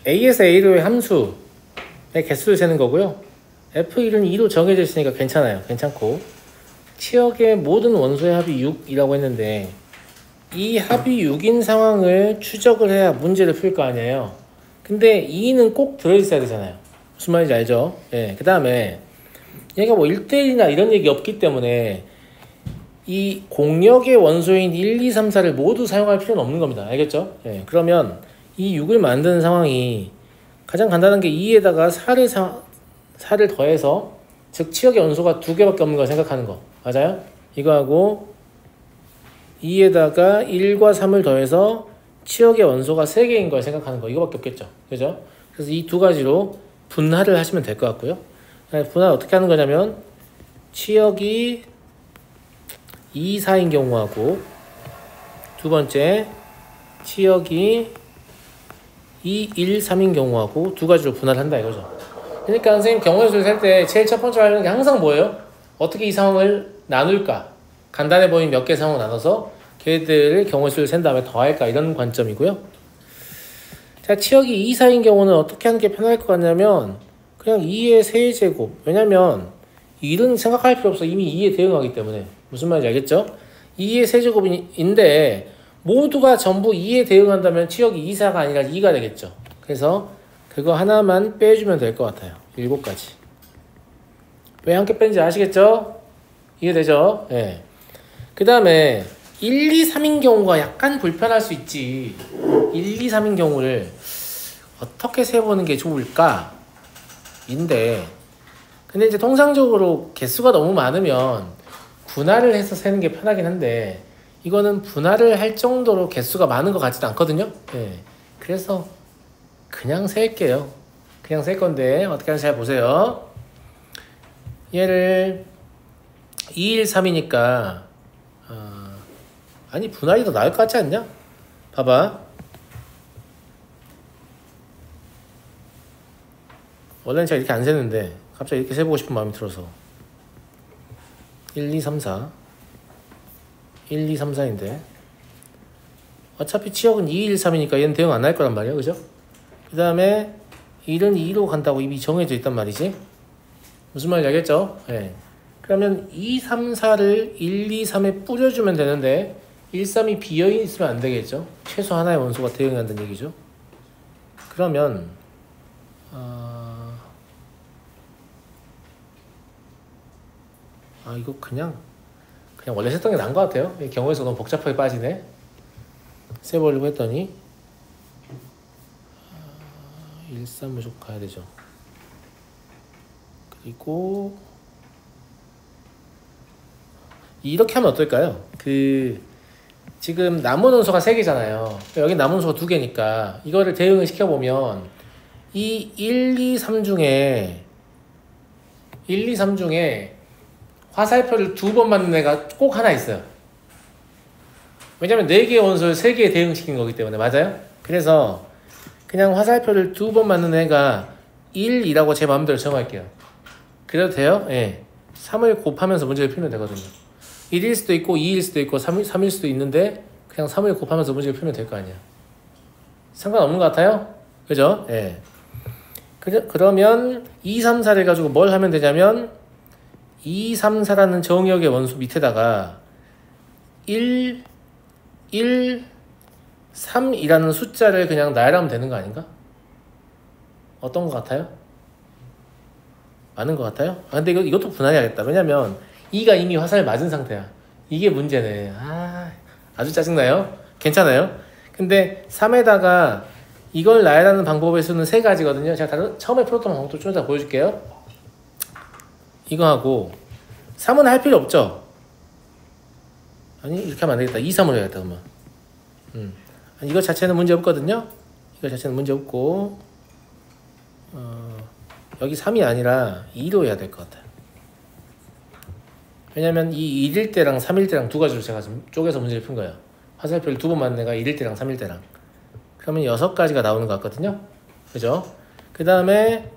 A에서 A로의 함수의 개수를 세는 거고요. F1은 2로 정해져 있으니까 괜찮아요. 괜찮고, 치역의 모든 원소의 합이 6이라고 했는데 이 합이 6인 상황을 추적을 해야 문제를 풀 거 아니에요. 근데 2는 꼭 들어있어야 되잖아요. 무슨 말인지 알죠? 예, 그 다음에 얘가 뭐 1대1이나 이런 얘기 없기 때문에 이 공역의 원소인 1, 2, 3, 4를 모두 사용할 필요는 없는 겁니다. 알겠죠? 예, 그러면 이 6을 만드는 상황이 가장 간단한 게 2에다가 4를 더해서, 즉 치역의 원소가 2개밖에 없는 걸 생각하는 거. 맞아요? 이거하고 2에다가 1과 3을 더해서 치역의 원소가 3개인 걸 생각하는 거. 이거밖에 없겠죠. 그죠? 그래서 이 두 가지로 분할을 하시면 될 것 같고요. 분할 어떻게 하는 거냐면 치역이 2, 4인 경우하고, 두 번째 치역이 2, 1, 3인 경우하고 두 가지로 분할한다 이거죠. 그러니까 선생님 경우의 수를 셀 때 제일 첫 번째로 하는 게 항상 뭐예요? 어떻게 이 상황을 나눌까? 간단해 보이는 몇 개 상황을 나눠서 걔들을 경우의 수를 센 다음에 더할까? 이런 관점이고요. 자, 치역이 2, 4인 경우는 어떻게 하는 게 편할 것 같냐면 그냥 2의 세제곱. 왜냐면 1은 생각할 필요 없어. 이미 2에 대응하기 때문에. 무슨 말인지 알겠죠? 2의 세제곱인데 모두가 전부 2에 대응한다면 치역이 2, 4가 아니라 2가 되겠죠. 그래서 그거 하나만 빼주면 될 것 같아요. 7가지. 왜 함께 뺀지 아시겠죠? 이해되죠? 예. 그 다음에 1, 2, 3인 경우가 약간 불편할 수 있지. 1, 2, 3인 경우를 어떻게 세보는 게 좋을까? 인데, 근데 이제 통상적으로 개수가 너무 많으면 분할을 해서 세는 게 편하긴 한데, 이거는 분할을 할 정도로 개수가 많은 것 같지도 않거든요. 예. 그래서 그냥 셀게요. 그냥 셀 건데 어떻게 하는지 잘 보세요. 얘를 2, 1, 3이니까 아니 분할이 더 나을 것 같지 않냐? 봐봐. 원래는 제가 이렇게 안 세는데 갑자기 이렇게 세보고 싶은 마음이 들어서 1, 2, 3, 4 1, 2, 3, 4인데 어차피 치역은 2, 1, 3이니까 얘는 대응 안 할 거란 말이야. 그죠? 그 다음에 1은 2로 간다고 이미 정해져 있단 말이지. 무슨 말인지 알겠죠? 네. 그러면 2, 3, 4를 1, 2, 3에 뿌려주면 되는데 1, 3이 비어있으면 안 되겠죠? 최소 하나의 원소가 대응한다는 얘기죠. 그러면 이거 그냥 원래 했던 게 나은 것 같아요. 경우에서 너무 복잡하게 빠지네. 세보려고 했더니 1, 3 무조건 가야 되죠. 그리고 이렇게 하면 어떨까요? 지금 남은 원소가 3개잖아요. 여기 남은 원소가 2개니까 이거를 대응을 시켜보면 이 1, 2, 3 중에 화살표를 2번 맞는 애가 꼭 하나 있어요. 왜냐면 4개의 원소를 3개에 대응시킨 거기 때문에. 맞아요? 그래서 그냥 화살표를 2번 맞는 애가 1이라고 제 마음대로 정할게요. 그래도 돼요? 예. 3을 곱하면서 문제를 풀면 되거든요. 1일 수도 있고 2일 수도 있고 3일 수도 있는데 그냥 3을 곱하면서 문제를 풀면 될 거 아니야. 상관없는 것 같아요? 그죠? 예. 그러면 2, 3, 4를 가지고 뭘 하면 되냐면 2, 3, 4라는 정역의 원소 밑에다가 1, 3이라는 숫자를 그냥 나열하면 되는 거 아닌가? 어떤 것 같아요? 맞는 것 같아요? 근데 이것도 분할해야겠다. 왜냐면 2가 이미 화살을 맞은 상태야. 이게 문제네. 아주 짜증나요? 괜찮아요? 근데 3에다가 이걸 나열하는 방법의 수는 3가지거든요. 제가 처음에 풀었던 방법도 좀 이따 보여줄게요. 이거 하고 3은 할 필요 없죠? 아니 이렇게 하면 안 되겠다. 2, 3으로 해야겠다. 그러면 이거 자체는 문제 없거든요. 이거 자체는 문제 없고 여기 3이 아니라 2로 해야 될 것 같아요. 왜냐면 이 1일 때랑 3일 때랑 두 가지로 제가 지금 쪼개서 문제를 푼 거예요. 화살표를 2번 맞는 애가 1일 때랑 3일 때랑. 그러면 6가지가 나오는 것 같거든요. 그죠? 그 다음에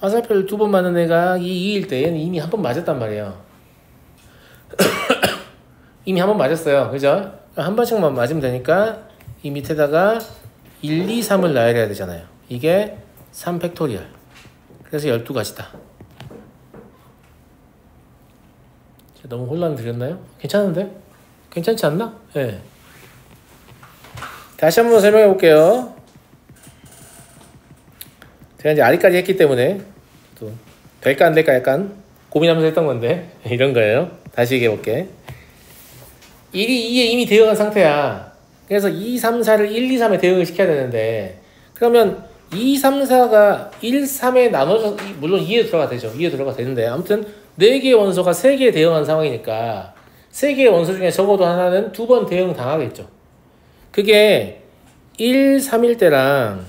화살표를 2번 맞는 애가 이 2일 때 얘는 이미 한 번 맞았단 말이에요. 이미 한 번 맞았어요. 그죠? 한 번씩만 맞으면 되니까 이 밑에다가 1, 2, 3을 나열해야 되잖아요. 이게 3팩토리얼. 그래서 12가지다. 너무 혼란 드렸나요? 괜찮은데? 괜찮지 않나? 예. 네. 다시 한번 설명해 볼게요. 제가 이제 아리까지 했기 때문에 또 될까 안 될까 약간 고민하면서 했던 건데 이런 거예요. 다시 얘기해 볼게. 1이 2에 이미 대응한 상태야. 그래서 2, 3, 4를 1, 2, 3에 대응을 시켜야 되는데 그러면 2, 3, 4가 1, 3에 나눠져 물론 2에 들어가 되죠. 2에 들어가 되는데 아무튼 4개의 원소가 3개에 대응한 상황이니까 3개의 원소 중에 적어도 하나는 2번 대응 당하겠죠. 그게 1, 3일 때랑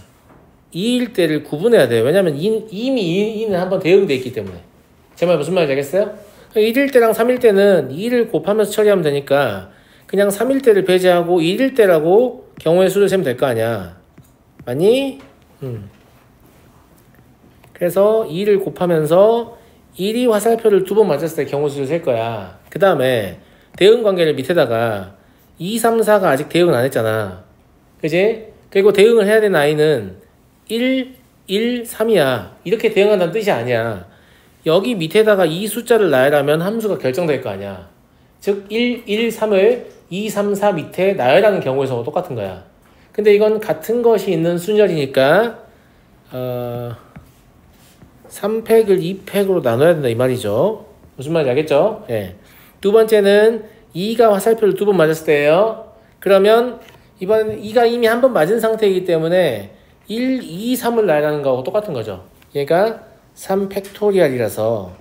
2일 때를 구분해야 돼요. 왜냐면 이미 2는 한번 대응돼 있기 때문에. 제 말 무슨 말인지 알겠어요? 1일 때랑 3일 때는 2를 곱하면서 처리하면 되니까 그냥 3일 때를 배제하고 1일 때라고 경우의 수를 세면 될 거 아니야. 맞니? 그래서 2를 곱하면서 1이 화살표를 2번 맞았을 때 경우의 수를 셀 거야. 그 다음에 대응 관계를 밑에다가 2, 3, 4가 아직 대응을 안 했잖아. 그지? 그리고 대응을 해야 되는 i는 1, 1, 3이야. 이렇게 대응한다는 뜻이 아니야. 여기 밑에다가 이 숫자를 나열하면 함수가 결정될 거 아니야. 즉 1, 1, 3을 2, 3, 4 밑에 나열하는 경우에서 똑같은 거야. 근데 이건 같은 것이 있는 순열이니까 3팩을 2팩으로 나눠야 된다 이 말이죠. 무슨 말인지 알겠죠? 예. 두 번째는 2가 화살표를 2번 맞았을 때예요. 그러면 이번에는 2가 이미 한 번 맞은 상태이기 때문에 1, 2, 3을 나열하는 거하고 똑같은 거죠. 얘가 3팩토리얼이라서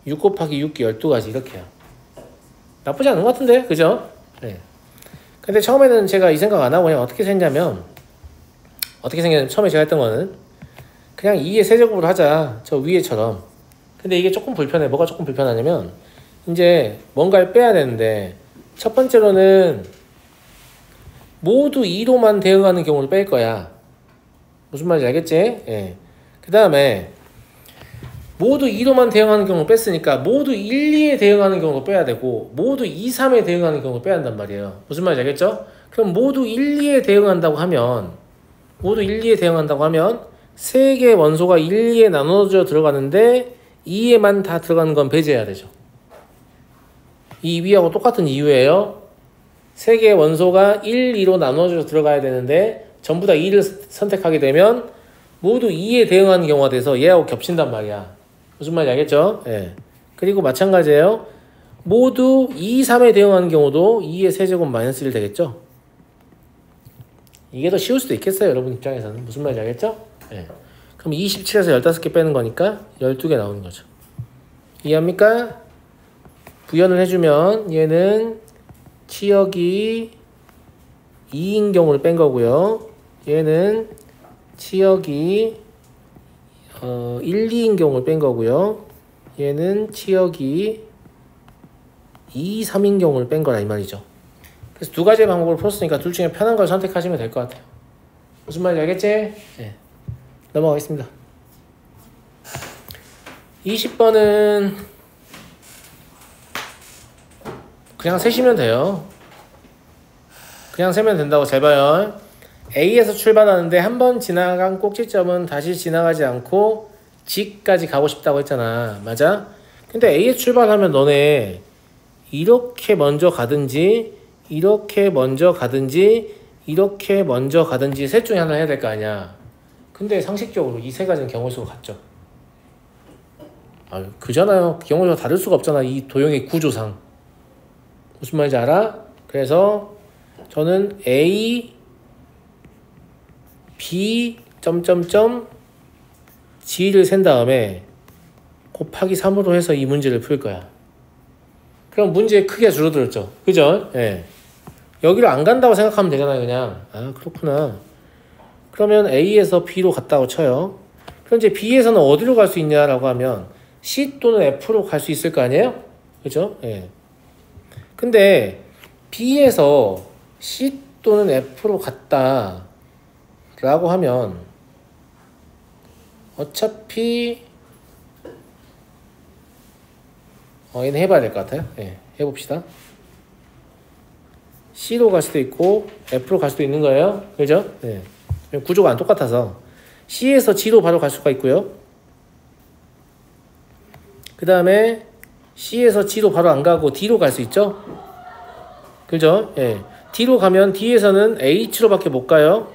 6 곱하기 6기 12가지 이렇게요. 나쁘지 않은 것 같은데 그죠? 네. 근데 처음에는 제가 이 생각 안 하고 그냥 어떻게 생겼냐면 처음에 제가 했던 거는 그냥 2의 세제곱으로 하자. 저 위에처럼. 근데 이게 조금 불편해. 뭐가 조금 불편하냐면 이제 뭔가를 빼야 되는데 첫 번째로는 모두 2로만 대응하는 경우를 뺄 거야. 무슨 말인지 알겠지? 예. 그 다음에 모두 2로만 대응하는 경우를 뺐으니까 모두 1, 2에 대응하는 경우도 빼야 되고 모두 2, 3에 대응하는 경우도 빼야 한단 말이에요. 무슨 말인지 알겠죠? 그럼 모두 1, 2에 대응한다고 하면 3개의 원소가 1, 2에 나눠져 들어가는데 2에만 다 들어가는 건 배제해야 되죠. 이 위하고 똑같은 이유예요. 3개의 원소가 1, 2로 나눠져 들어가야 되는데 전부 다 2를 선택하게 되면 모두 2에 대응하는 경우가 돼서 얘하고 겹친단 말이야. 무슨 말인지 알겠죠? 예. 그리고 마찬가지예요. 모두 2, 3에 대응하는 경우도 2의 세제곱 마이너스 1 되겠죠? 이게 더 쉬울 수도 있겠어요. 여러분 입장에서는. 무슨 말인지 알겠죠? 예. 그럼 27에서 15개 빼는 거니까 12개 나오는 거죠. 이해합니까? 부연을 해주면 얘는 치역이 2인 경우를 뺀 거고요. 얘는 치역이 1, 2인 경우를 뺀 거고요. 얘는 치역이 2, 3인 경우를 뺀 거라 이 말이죠. 그래서 두 가지 방법을 풀었으니까 둘 중에 편한 걸 선택하시면 될 것 같아요. 무슨 말인지 알겠지? 네. 넘어가겠습니다. 20번은 그냥 세시면 돼요. 그냥 세면 된다고. 잘 봐요. A에서 출발하는데 한 번 지나간 꼭지점은 다시 지나가지 않고 G까지 가고 싶다고 했잖아. 맞아? 근데 A에 출발하면 너네 이렇게 먼저 가든지 이렇게 먼저 가든지 이렇게 먼저 가든지 셋 중에 하나 해야 될 거 아니야. 근데 상식적으로 이 세 가지는 경우수가 같죠. 그잖아요. 경우수가 다를 수가 없잖아. 이 도형의 구조상. 무슨 말인지 알아? 그래서 저는 A, B, G를 센 다음에 곱하기 3으로 해서 이 문제를 풀 거야. 그럼 문제의 크기가 줄어들었죠. 그죠? 예. 여기를 안 간다고 생각하면 되잖아요. 그냥. 그렇구나. 그러면 A에서 B로 갔다고 쳐요. 그럼 이제 B에서는 어디로 갈 수 있냐라고 하면 C 또는 F로 갈 수 있을 거 아니에요? 그죠? 예. 근데 B에서 C 또는 F로 갔다 라고 하면 어차피 얘는 해봐야 될 것 같아요. 예, 해봅시다. C로 갈 수도 있고 F로 갈 수도 있는 거예요. 그죠? 예. 구조가 안 똑같아서 C에서 G로 바로 갈 수가 있고요. 그 다음에 C에서 G로 바로 안 가고 D로 갈 수 있죠. 그죠? 예. D로 가면 D에서는 H로 밖에 못 가요.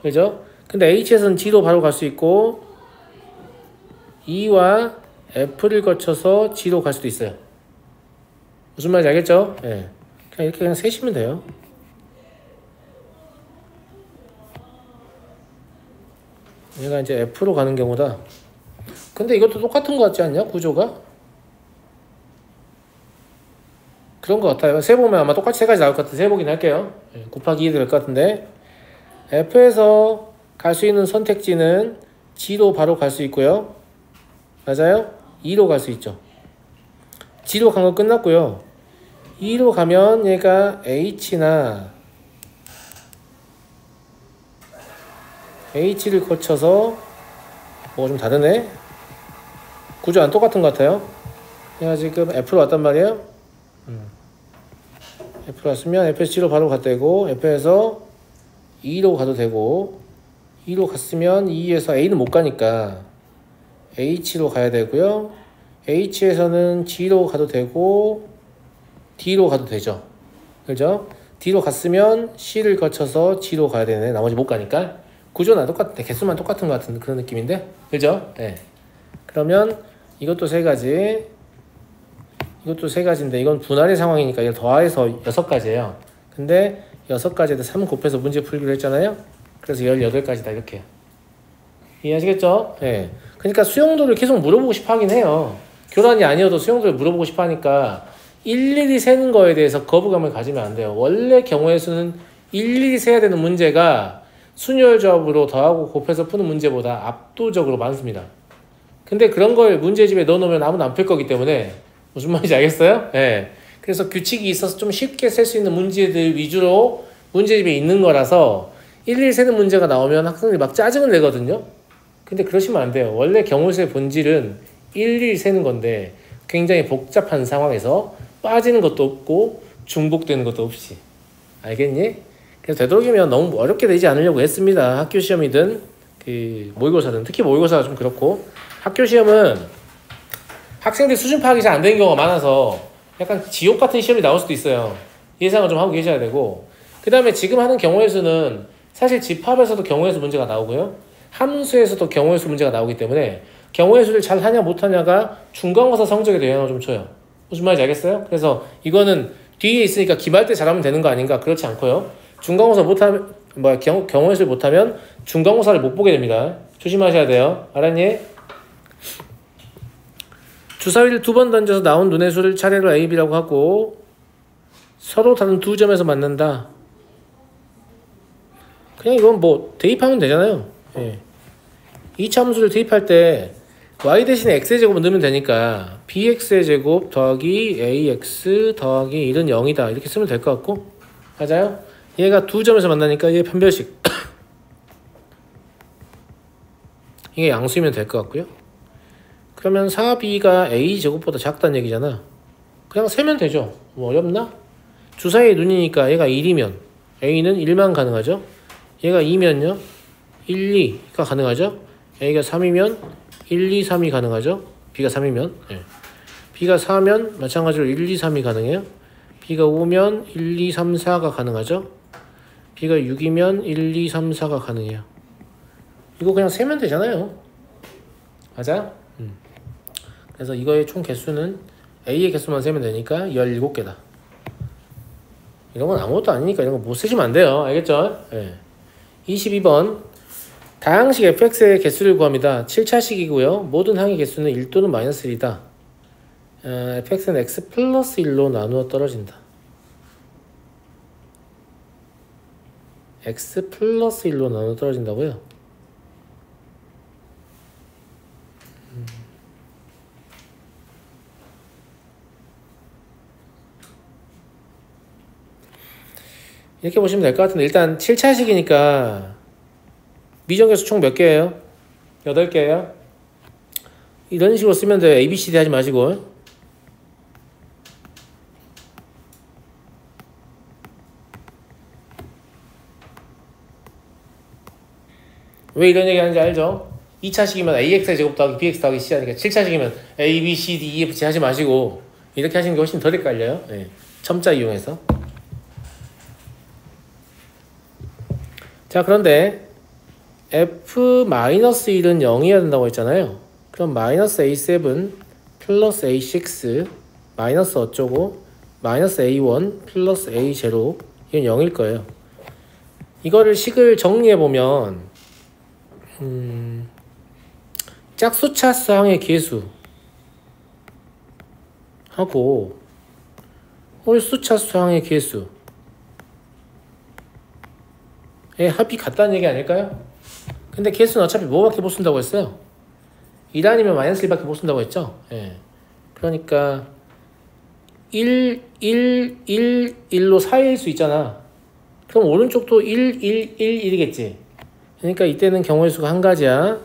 그죠? 근데 H에서는 G로 바로 갈 수 있고 E와 F를 거쳐서 G로 갈 수도 있어요. 무슨 말인지 알겠죠? 예. 그냥 이렇게 그냥 세시면 돼요. 얘가 이제 F로 가는 경우다. 근데 이것도 똑같은 것 같지 않냐? 구조가? 그런 것 같아요. 세보면 아마 똑같이 세 가지 나올 것 같은데 세보긴 할게요. 곱하기 2 될 것 같은데 F에서 갈 수 있는 선택지는 G로 바로 갈 수 있고요. 맞아요? E로 갈 수 있죠. G로 간 거 끝났고요. E로 가면 얘가 H나 H를 거쳐서 뭐가 좀 다르네? 구조 안 똑같은 것 같아요. 얘가 지금 F로 왔단 말이에요. F로 왔으면 F에서 G로 바로 가도 되고 F에서 E로 가도 되고 E로 갔으면 E에서 A는 못 가니까 H로 가야 되고요. H에서는 G로 가도 되고 D로 가도 되죠. 그죠? D로 갔으면 C를 거쳐서 G로 가야 되네. 나머지 못 가니까. 구조는 똑같아. 개수만 똑같은 것 같은 그런 느낌인데. 그죠? 네. 그러면 이것도 세 가지. 이것도 세 가지인데 이건 분할의 상황이니까 이걸 더해서 6가지예요. 근데 6가지에다 3 곱해서 문제 풀기로 했잖아요. 그래서 18가지다 이렇게. 이해하시겠죠? 네. 그러니까 수용도를 계속 물어보고 싶어 하긴 해요. 교란이 아니어도 수용도를 물어보고 싶어 하니까 일일이 세는 거에 대해서 거부감을 가지면 안 돼요. 원래 경우의 수는 일일이 세야 되는 문제가 순열 조합으로 더하고 곱해서 푸는 문제보다 압도적으로 많습니다. 근데 그런 걸 문제집에 넣어놓으면 아무도 안 풀 거기 때문에 무슨 말인지 알겠어요? 네. 그래서 규칙이 있어서 좀 쉽게 셀 수 있는 문제들 위주로 문제집에 있는 거라서 일일이 세는 문제가 나오면 학생들이 막 짜증을 내거든요. 근데 그러시면 안 돼요. 원래 경우수의 본질은 일일이 세는 건데 굉장히 복잡한 상황에서 빠지는 것도 없고 중복되는 것도 없이. 알겠니? 그래서 되도록이면 너무 어렵게 되지 않으려고 했습니다. 학교 시험이든 그 모의고사든 특히 모의고사가 좀 그렇고 학교 시험은 학생들 수준 파악이 잘 안 되는 경우가 많아서 약간 지옥 같은 시험이 나올 수도 있어요. 예상을 좀 하고 계셔야 되고 그 다음에 지금 하는 경우의 수는 사실 집합에서도 경우의 수 문제가 나오고요. 함수에서도 경우의 수 문제가 나오기 때문에 경우의 수를 잘 하냐 못하냐가 중간고사 성적에도 영향을 좀 줘요. 무슨 말인지 알겠어요? 그래서 이거는 뒤에 있으니까 기말 때 잘하면 되는 거 아닌가? 그렇지 않고요. 중간고사 못하면 경우의 수를 못하면 중간고사를 못 보게 됩니다. 조심하셔야 돼요. 알았니? 주사위를 2번 던져서 나온 눈의 수를 차례로 A, B라고 하고 서로 다른 두 점에서 만난다. 그냥 이건 뭐 대입하면 되잖아요. 예. 2차 함수를 대입할 때 y 대신에 x의 제곱을 넣으면 되니까 bx의 제곱 더하기 ax 더하기 1은 0이다 이렇게 쓰면 될 것 같고 맞아요? 얘가 두 점에서 만나니까 얘 편별식 이게 양수이면 될 것 같고요. 그러면 4b가 a 제곱보다 작다는 얘기잖아. 그냥 세면 되죠. 뭐 어렵나? 주사위의 눈이니까 얘가 1이면 a는 1만 가능하죠. 얘가 2면요 1, 2가 가능하죠. a가 3이면 1, 2, 3이 가능하죠. b가 3이면 네. b가 4면 마찬가지로 1, 2, 3이 가능해요. b가 5면 1, 2, 3, 4가 가능하죠. b가 6이면 1, 2, 3, 4가 가능해요. 이거 그냥 세면 되잖아요. 맞아요? 그래서 이거의 총 개수는 a의 개수만 세면 되니까 17개다. 이런 건 아무것도 아니니까 이런 거 못 쓰시면 안 돼요. 알겠죠? 네. 22번 다항식 fx의 개수를 구합니다. 7차식이고요. 모든 항의 개수는 1 또는 마이너스 1이다. fx는 x 플러스 1로 나누어 떨어진다. x 플러스 1로 나누어 떨어진다고요? 이렇게 보시면 될 것 같은데 일단 7차식이니까 미정계수 총 몇 개예요? 8개예요? 이런 식으로 쓰면 돼요. A, B, C, D 하지 마시고 왜 이런 얘기 하는지 알죠? 2차식이면 AX의 제곱 더하기 BX 더하기 C 하니까 7차식이면 A, B, C, D, E, F, G 하지 마시고 이렇게 하시는 게 훨씬 덜 헷갈려요. 네. 첨자 이용해서. 자, 그런데 F-1은 0이어야 된다고 했잖아요. 그럼 마이너스 A7 플러스 A6 마이너스 어쩌고 마이너스 A1 플러스 A0 이건 0일 거예요. 이거를 식을 정리해보면 짝수차수 항의 계수 하고 홀수차수 항의 계수의 합이 같다는 얘기 아닐까요? 근데 계수는 어차피 뭐밖에 못 쓴다고 했어요? 1 아니면 마이너스 1밖에 못 쓴다고 했죠? 예. 그러니까 1, 1, 1, 1로 4일 수 있잖아. 그럼 오른쪽도 1, 1, 1, 1이겠지. 그러니까 이때는 경우의 수가 한 가지야.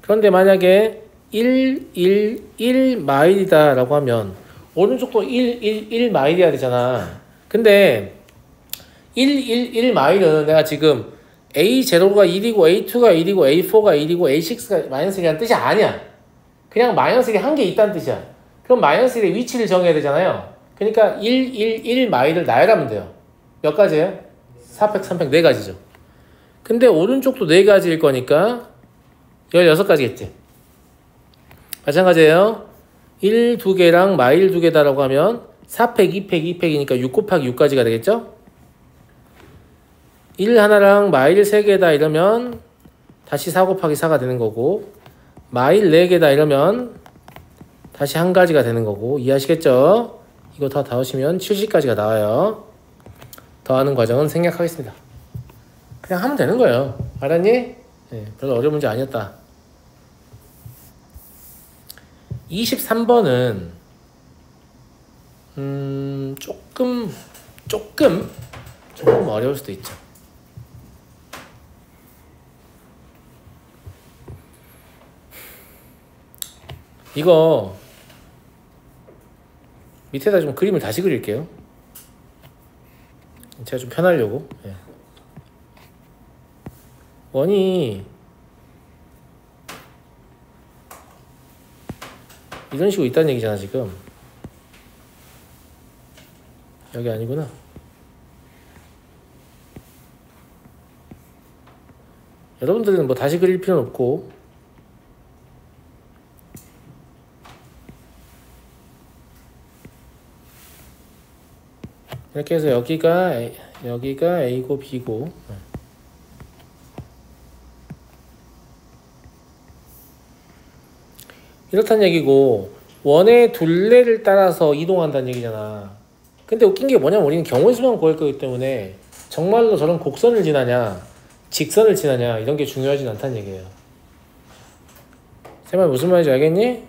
그런데 만약에 1, 1, 1 마일이다 라고 하면 오른쪽도 1, 1, 1 마일이어야 되잖아. 근데 1, 1, 1 마일은 내가 지금 A0가 1이고 A2가 1이고 A4가 1이고 A6가 마이너스 1이라는 뜻이 아니야. 그냥 마이너스 1이 한 개 있다는 뜻이야. 그럼 마이너스 1의 위치를 정해야 되잖아요. 그러니까 1, 1, 1 마일을 나열하면 돼요. 몇 가지예요? 4팩, 3팩, 4가지죠. 근데 오른쪽도 4가지일 거니까 16가지겠지. 마찬가지예요. 1, 2개랑 마일 2개다라고 하면 4팩, 2팩, 2팩이니까 6 곱하기 6가지가 되겠죠? 1 하나랑 마일 3개다 이러면 다시 4 곱하기 4가 되는 거고 마일 4개다 이러면 다시 한 가지가 되는 거고 이해하시겠죠? 이거 다 더하시면 70가지가 나와요. 더하는 과정은 생략하겠습니다. 그냥 하면 되는 거예요. 알았니? 네, 별로 어려운 문제 아니었다. 23번은 조금 어려울 수도 있죠. 이거 밑에다 좀 그림을 다시 그릴게요. 제가 좀 편하려고. 네. 원이 이런 식으로 있다는 얘기잖아 지금. 여기 아니구나. 여러분들은 뭐 다시 그릴 필요는 없고 이렇게 해서 여기가 A고 B고 이렇다는 얘기고 원의 둘레를 따라서 이동한다는 얘기잖아. 근데 웃긴 게 뭐냐면 우리는 경우의 수만 구할 거기 때문에 정말로 저런 곡선을 지나냐 직선을 지나냐 이런 게 중요하진 않다는 얘기예요. 세 말 무슨 말인지 알겠니?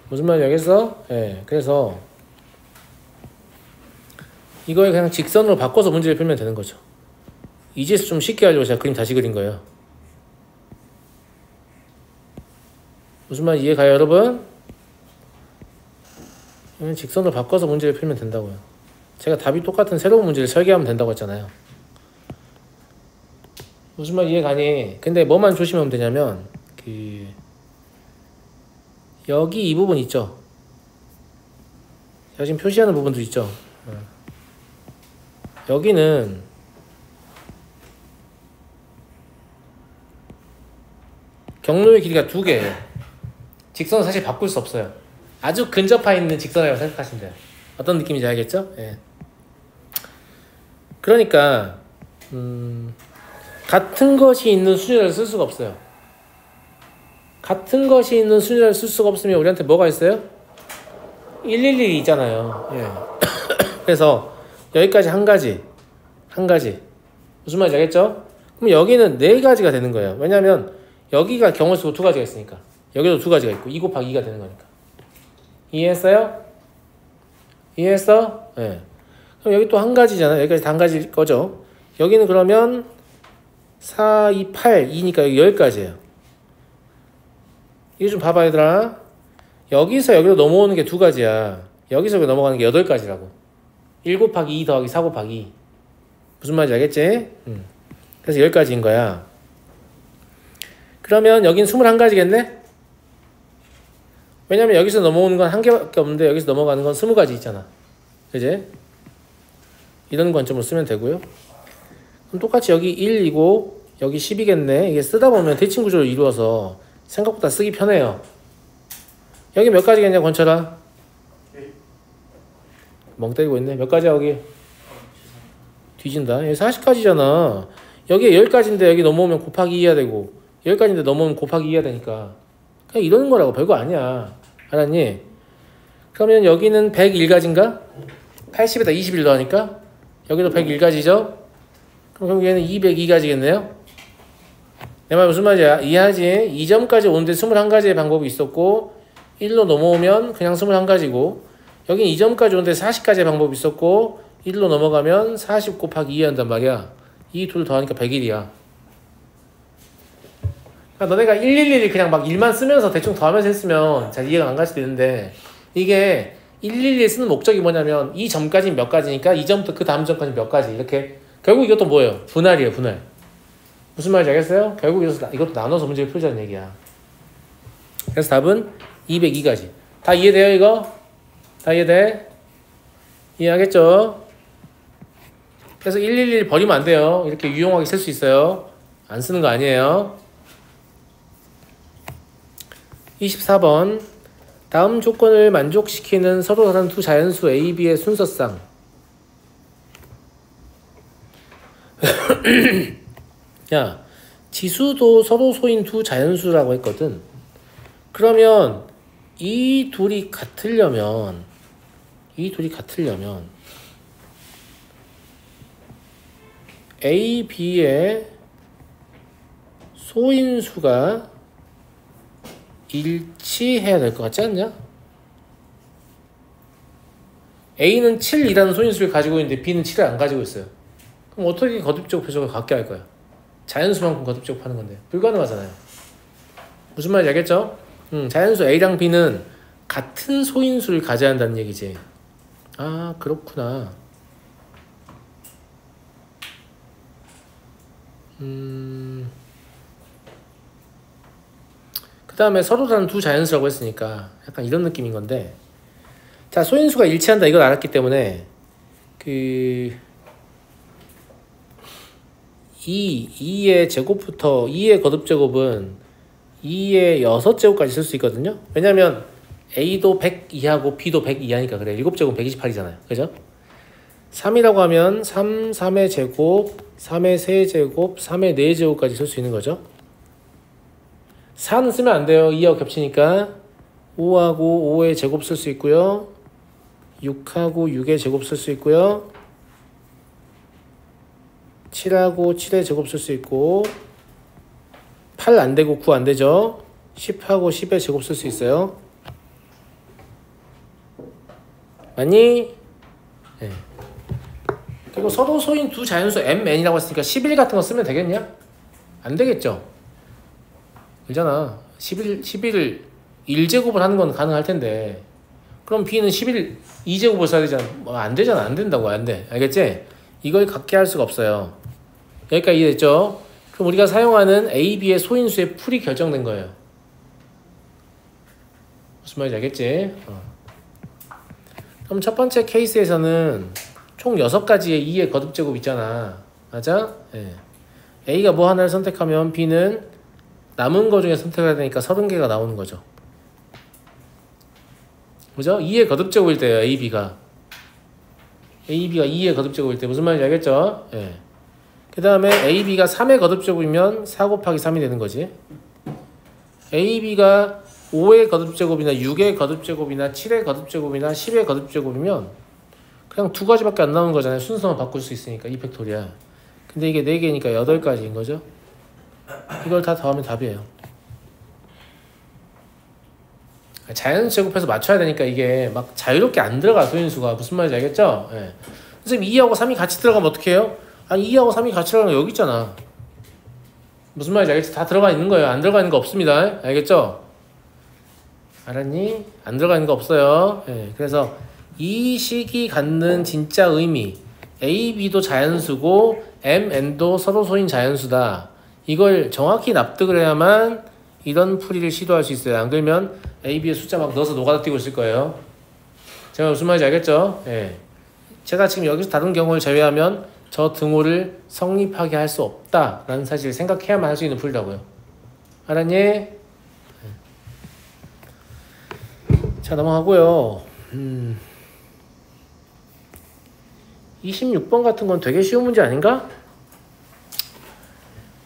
무슨 말인지 알겠어? 네, 그래서 이걸 그냥 직선으로 바꿔서 문제를 풀면 되는 거죠. 이제서 좀 쉽게 하려고 제가 그림 다시 그린 거예요. 무슨 말 이해 가요 여러분? 이건 직선으로 바꿔서 문제를 풀면 된다고요. 제가 답이 똑같은 새로운 문제를 설계하면 된다고 했잖아요. 무슨 말 이해 가니? 근데 뭐만 조심하면 되냐면 여기 이 부분 있죠? 제가 지금 표시하는 부분도 있죠? 여기는 경로의 길이가 2개예요. 직선은 사실 바꿀 수 없어요. 아주 근접해 있는 직선이라고 생각하시면 돼요. 어떤 느낌인지 알겠죠? 예. 그러니까 같은 것이 있는 순열을 쓸 수가 없어요. 같은 것이 있는 순열을 쓸 수가 없으면 우리한테 뭐가 있어요? 111이 있잖아요. 예. 그래서 여기까지 한 가지 무슨 말인지 알겠죠? 그럼 여기는 4가지가 되는 거예요. 왜냐하면 여기가 경우의 수가 2가지가 있으니까 여기도 2가지가 있고 2 곱하기 2가 되는 거니까. 이해했어요? 이해했어? 네. 그럼 여기 또 한 가지잖아. 여기까지 다 한 가지일 거죠. 여기는 그러면 4, 2, 8, 2니까 여기 10가지예요. 이거 좀 봐봐 얘들아. 여기서 여기로 넘어오는 게 2가지야. 여기서 여기 넘어가는 게 8가지라고. 1 곱하기 2 더하기 4 곱하기 2. 무슨 말인지 알겠지? 그래서 10가지인 거야. 그러면 여긴 21가지겠네? 왜냐면 여기서 넘어오는 건 한 개밖에 없는데 여기서 넘어가는 건 20가지 있잖아. 그지? 이런 관점으로 쓰면 되고요. 그럼 똑같이 여기 1이고 여기 10이겠네. 이게 쓰다 보면 대칭 구조를 이루어서 생각보다 쓰기 편해요. 여기 몇 가지겠냐, 권철아? 멍 때리고 있네. 몇 가지야, 여기? 뒤진다. 여기 40가지잖아. 여기에 10가지인데 여기 넘어오면 곱하기 2 해야 되고 10가지인데 넘어오면 곱하기 2 해야 되니까 그냥 이러는 거라고. 별거 아니야. 알았니? 그러면 여기는 101가지인가? 80에다 21 더하니까 여기도 101가지죠? 그럼 결국에는 202가지겠네요? 내 말 무슨 말이야? 이해하지? 2점까지 오는데 21가지의 방법이 있었고 1로 넘어오면 그냥 21가지고 여긴 2점까지 오는데 40가지의 방법이 있었고 1로 넘어가면 40 곱하기 2 한단 말이야. 이 둘 더하니까 101이야. 그러니까 너네가 111 그냥 막 1만 쓰면서 대충 더하면서 했으면 잘 이해가 안 갈 수도 있는데 이게 111 쓰는 목적이 뭐냐면 이 점까지는 몇 가지니까 이 점부터 그 다음 점까지 몇 가지 이렇게 결국 이것도 뭐예요? 분할이에요. 분할. 무슨 말인지 알겠어요? 결국 이것도 나눠서 문제를 풀자는 얘기야. 그래서 답은 202가지. 다 이해돼요 이거? 다 이해돼? 이해하겠죠? 그래서 111 버리면 안 돼요. 이렇게 유용하게 쓸 수 있어요. 안 쓰는 거 아니에요. 24번 다음 조건을 만족시키는 서로 다른 두 자연수 A, B의 순서상 야, 지수도 서로 소인 두 자연수라고 했거든. 그러면 이 둘이 같으려면 A, B의 소인수가 일치해야 될 것 같지 않냐? A는 7이라는 소인수를 가지고 있는데 B는 7을 안 가지고 있어요. 그럼 어떻게 거듭제곱 표적을 갖게 할 거야? 자연수만큼 거듭제곱 하는 건데 불가능하잖아요. 무슨 말인지 알겠죠? 자연수 A랑 B는 같은 소인수를 가져야 한다는 얘기지. 아, 그렇구나. 그 다음에 서로 다른 두 자연수라고 했으니까 약간 이런 느낌인 건데, 자, 소인수가 일치한다 이걸 알았기 때문에 그 2의 제곱부터 2의 거듭제곱은 2의 6제곱까지 쓸 수 있거든요. 왜냐면 A도 100 이하고 B도 100 이하니까. 그래. 7제곱은 128이잖아요. 그죠? 3이라고 하면 3의 제곱, 3의 세제곱, 3의 4제곱까지 쓸 수 있는 거죠. 4는 쓰면 안 돼요. 2하고 겹치니까. 5하고 5의 제곱 쓸 수 있고요. 6하고 6의 제곱 쓸 수 있고요. 7하고 7의 제곱 쓸 수 있고, 8 안 되고 9 안 되죠. 10하고 10의 제곱 쓸 수 있어요. 맞니? 네. 그리고 서로 소인 두 자연수 MN이라고 했으니까 11 같은 거 쓰면 되겠냐? 안 되겠죠? 그렇잖아. 11을 1제곱을 하는 건 가능할 텐데, 그럼 B는 11 2제곱을 써야 되잖아. 뭐 안 되잖아. 안 된다고. 안 돼. 알겠지? 이걸 갖게 할 수가 없어요. 여기까지 이해됐죠? 그럼 우리가 사용하는 A, B의 소인수의 풀이 결정된 거예요. 무슨 말인지 알겠지? 그럼 첫 번째 케이스에서는 총 6가지의 2의 거듭제곱 있잖아. 맞아? 네. A가 뭐 하나를 선택하면 B는 남은 거 중에 선택해야 되니까 30개가 나오는 거죠. 그죠? 2의 거듭제곱일 때예요. A, B가 2의 거듭제곱일 때 무슨 말인지 알겠죠? 네. 그 다음에 A, B가 3의 거듭제곱이면 4 곱하기 3이 되는 거지. A, B가 5의 거듭제곱이나 6의 거듭제곱이나 7의 거듭제곱이나 10의 거듭제곱이면 그냥 2가지밖에 안 나오는 거잖아요. 순서만 바꿀 수 있으니까 2팩토리얼. 근데 이게 4개니까 8가지인 거죠. 이걸 다 더하면 답이에요. 자연수 제곱해서 맞춰야 되니까 이게 막 자유롭게 안 들어가. 소인수가 무슨 말인지 알겠죠? 네. 선생님 2하고 3이 같이 들어가면 어떻게 해요? 아니 2하고 3이 같이 들어가는 거 여기 있잖아. 무슨 말인지 알겠지? 다 들어가 있는 거예요. 안 들어가 있는 거 없습니다. 알겠죠? 알았니? 안 들어가 있는 거 없어요. 네. 그래서 이 식이 갖는 진짜 의미, A, B도 자연수고 M, N도 서로 소인 자연수다. 이걸 정확히 납득을 해야만 이런 풀이를 시도할 수 있어요. 안 그러면 A, B의 숫자 막 넣어서 노가다 뛰고 있을 거예요. 제가 무슨 말인지 알겠죠? 예. 제가 지금 여기서 다른 경우를 제외하면 저 등호를 성립하게 할 수 없다라는 사실을 생각해야만 할 수 있는 풀이라고요. 알았니? 자, 넘어가고요. 26번 같은 건 되게 쉬운 문제 아닌가?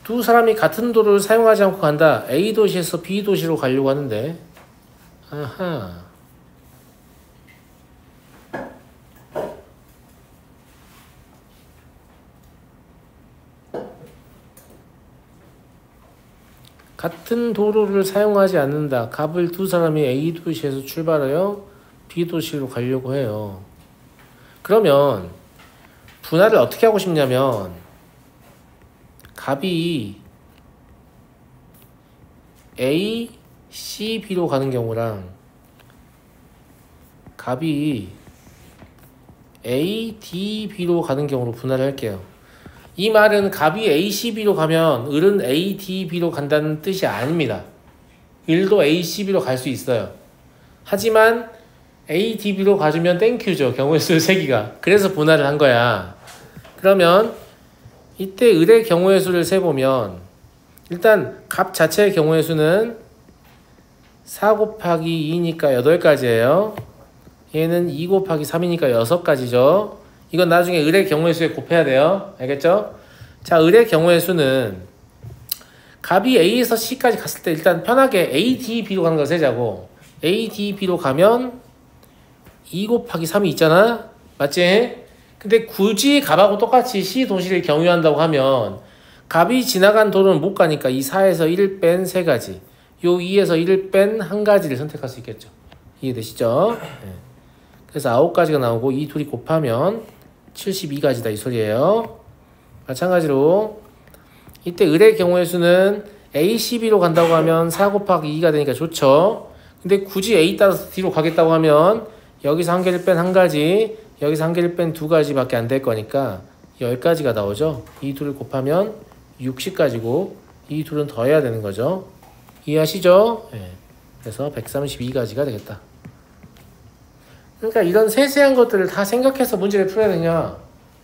두 사람이 같은 도로를 사용하지 않고 간다. A 도시에서 B 도시로 가려고 하는데, 아하. 같은 도로를 사용하지 않는다. 갑을 두 사람이 A 도시에서 출발하여 B 도시로 가려고 해요. 그러면 분할을 어떻게 하고 싶냐면 갑이 A, C, B로 가는 경우랑 갑이 A, D, B로 가는 경우로 분할을 할게요. 이 말은 갑이 A, C, B로 가면 을은 A, D, B로 간다는 뜻이 아닙니다. 을도 A, C, B로 갈 수 있어요. 하지만 A, D, B로 가주면 땡큐죠. 경우의 수 3개가. 그래서 분할을 한 거야. 그러면 이때 을의 경우의 수를 세보면 일단 갑 자체의 경우의 수는 4 곱하기 2니까 8가지예요. 얘는 2 곱하기 3이니까 6가지죠. 이건 나중에 을의 경우의 수에 곱해야 돼요. 알겠죠? 자, 을의 경우의 수는 갑이 A에서 C까지 갔을 때 일단 편하게 A, D, B로 가는 걸 세자고. A, D, B로 가면 2 곱하기 3이 있잖아? 맞지? 근데 굳이 갑하고 똑같이 C 도시를 경유한다고 하면 갑이 지나간 도로는 못 가니까 이 4에서 1을 뺀 3가지, 요 2에서 1을 뺀 1가지를 선택할 수 있겠죠. 이해되시죠? 네. 그래서 9가지가 나오고 이 둘이 곱하면 72가지다 이 소리예요. 마찬가지로 이때 을의 경우의 수는 A, C, B로 간다고 하면 4 곱하기 2가 되니까 좋죠. 근데 굳이 A 따라서 D로 가겠다고 하면 여기서 1개를 뺀 1가지, 여기서 1개를 뺀 2가지밖에 안 될 거니까 10가지가 나오죠. 이 둘을 곱하면 60가지고 이 둘은 더해야 되는 거죠. 이해하시죠? 네. 그래서 132가지가 되겠다. 그러니까 이런 세세한 것들을 다 생각해서 문제를 풀어야 되냐?